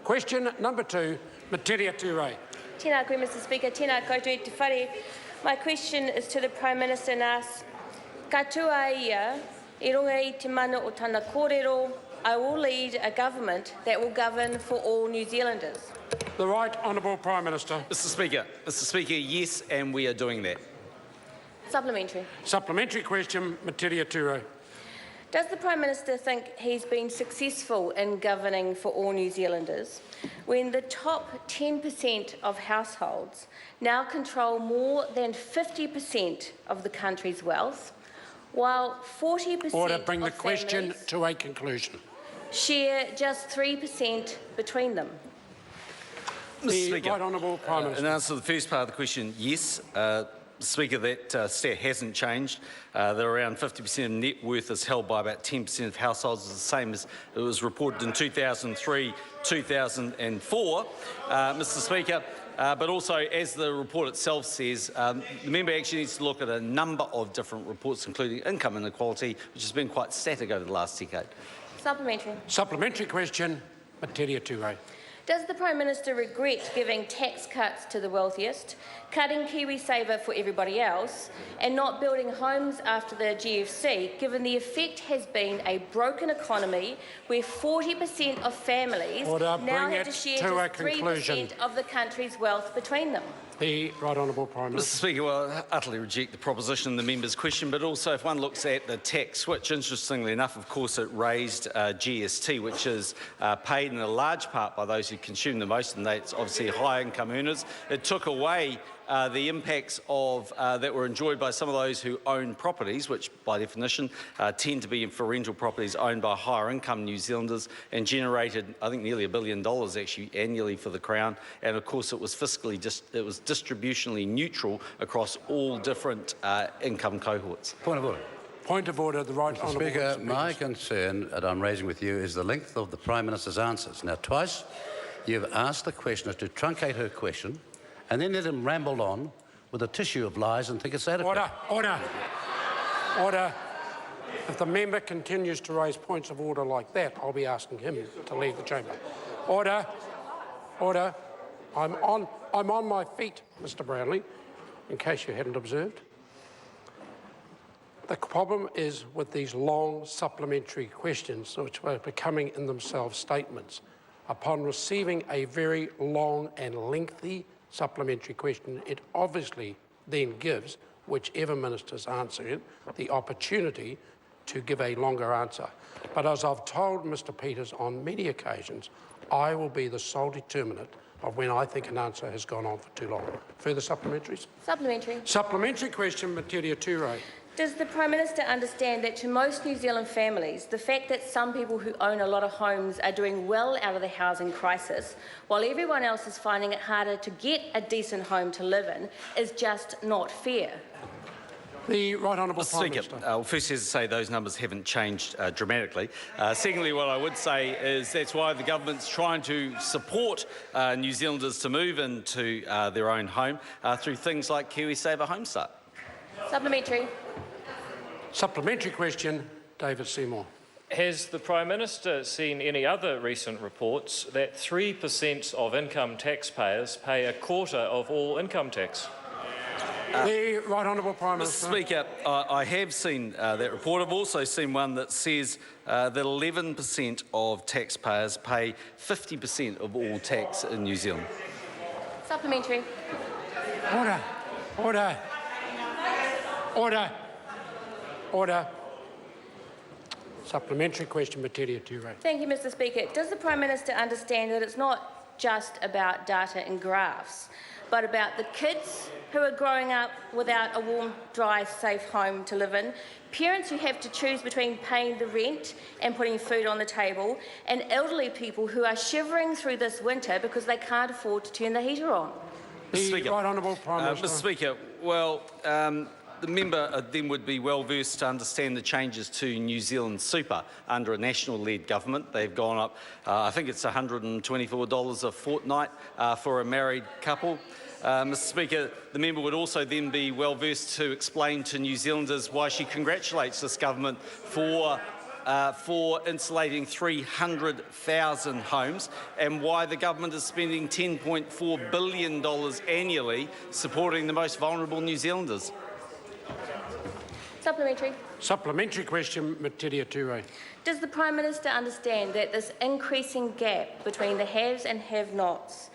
Question number 2, Metiria Turei. Tēnā koe, Mr Speaker. Tēnā koutou te whare. My question is to the Prime Minister and asks, katoa ia, I runga I te mana o tana korero, I will lead a government that will govern for all New Zealanders. The Right Honourable Prime Minister. Mr Speaker, yes, and we are doing that. Supplementary. Supplementary question, Metiria Turei. Does the Prime Minister think he's been successful in governing for all New Zealanders when the top 10% of households now control more than 50% of the country's wealth, while 40% Order, bring the of question families to a conclusion. share just 3% between them? The Right Honourable Prime Minister. In answer to the first part of the question, yes. Mr Speaker, that stat hasn't changed. That around 50% of net worth is held by about 10% of households. It's the same as it was reported in 2003, 2004, Mr Speaker. But also, as the report itself says, the member actually needs to look at a number of different reports, including income inequality, which has been quite static over the last decade. Supplementary. Supplementary question, Metiria Turei. Does the Prime Minister regret giving tax cuts to the wealthiest, cutting KiwiSaver for everybody else, and not building homes after the GFC, given the effect has been a broken economy where 40% of families now have to share just 3% of the country's wealth between them? The Right Honourable Prime Minister. Mr Speaker, well, I utterly reject the proposition in the member's question, but also if one looks at the tax switch, interestingly enough, of course, it raised GST, which is paid in a large part by those who consume the most, and that's obviously high income earners. It took away the impacts of that were enjoyed by some of those who own properties, which by definition tend to be for rental properties owned by higher income New Zealanders, and generated, I think, nearly $1 billion actually annually for the Crown. And of course, it was fiscally it was distributionally neutral across all different income cohorts. Point of order. Point of order. The Right Honourable Speaker, my concern that I'm raising with you is the length of the Prime Minister's answers. Now, twice you've asked the questioner to truncate her question and then let him ramble on with a tissue of lies and think it's adequate. Order, order, order. If the member continues to raise points of order like that, I'll be asking him to leave the chamber. Order, order. I'm on my feet, Mr Brownlee, in case you hadn't observed. The problem is with these long supplementary questions, which are becoming in themselves statements. Upon receiving a very long and lengthy supplementary question, it obviously then gives whichever minister's answering it the opportunity to give a longer answer. But as I've told Mr Peters on many occasions, I will be the sole determinant of when I think an answer has gone on for too long. Further supplementaries? Supplementary. Supplementary question, Metiria Turei. Does the Prime Minister understand that to most New Zealand families, the fact that some people who own a lot of homes are doing well out of the housing crisis, while everyone else is finding it harder to get a decent home to live in, is just not fair? The Right Honourable Prime Speaker, Minister. first, as I say, those numbers haven't changed dramatically. Secondly, what I would say is that's why the government's trying to support New Zealanders to move into their own home through things like KiwiSaver Home Start. Supplementary. Supplementary question, David Seymour. Has the Prime Minister seen any other recent reports that 3% of income taxpayers pay a quarter of all income tax? The Right Honourable Prime Minister. Mr Speaker, I have seen that report. I've also seen one that says that 11% of taxpayers pay 50% of all tax in New Zealand. Supplementary. Order, order, order, order. Supplementary question, Metiria Turei. Thank you, Mr Speaker. Does the Prime Minister understand that it's not just about data and graphs, but about the kids who are growing up without a warm, dry, safe home to live in, parents who have to choose between paying the rent and putting food on the table, and elderly people who are shivering through this winter because they can't afford to turn the heater on? The Right Honourable Prime Minister. Mr Speaker, well, the member then would be well versed to understand the changes to New Zealand super under a national-led government. They've gone up, I think it's $124 a fortnight for a married couple. Mr Speaker, the member would also then be well versed to explain to New Zealanders why she congratulates this government for for insulating 300,000 homes, and why the government is spending $10.4 billion annually supporting the most vulnerable New Zealanders. Supplementary. Supplementary question, Metiria Turei. Does the Prime Minister understand that this increasing gap between the haves and have-nots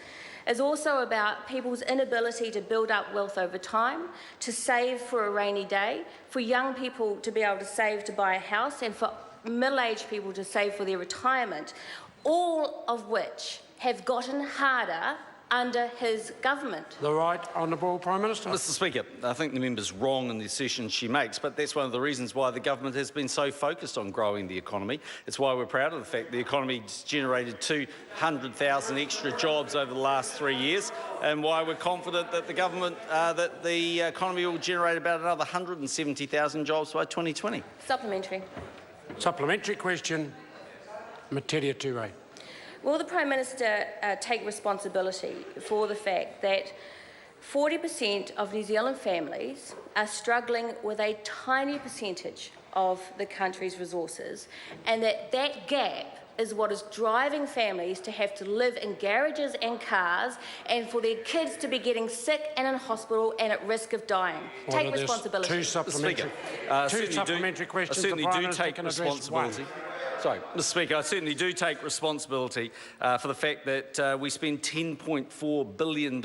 is also about people's inability to build up wealth over time, to save for a rainy day, for young people to be able to save to buy a house, and for middle-aged people to save for their retirement, all of which have gotten harder under his government? The Right Honourable Prime Minister. Mr Speaker, I think the member's wrong in the assertion she makes, but that's one of the reasons why the government has been so focused on growing the economy. It's why we're proud of the fact the economy's generated 200,000 extra jobs over the last 3 years, and why we're confident that the economy will generate about another 170,000 jobs by 2020. Supplementary. Supplementary question, Metiria Turei. Will the Prime Minister take responsibility for the fact that 40% of New Zealand families are struggling with a tiny percentage of the country's resources, and that gap is what is driving families to have to live in garages and cars, and for their kids to be getting sick and in hospital and at risk of dying? Take responsibility. Two supplementary, questions. I certainly the Prime do Minister take can address responsibility. one. Sorry, Mr Speaker, I certainly do take responsibility for the fact that we spend $10.4 billion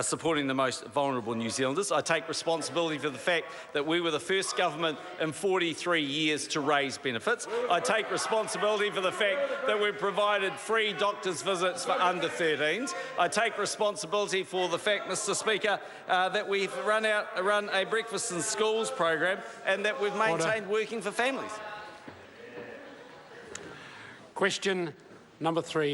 supporting the most vulnerable New Zealanders. I take responsibility for the fact that we were the first government in 43 years to raise benefits. I take responsibility for the fact that we've provided free doctors' visits for under 13s. I take responsibility for the fact, Mr Speaker, that we've run a breakfast in schools program, and that we've maintained working for families. Question number 3.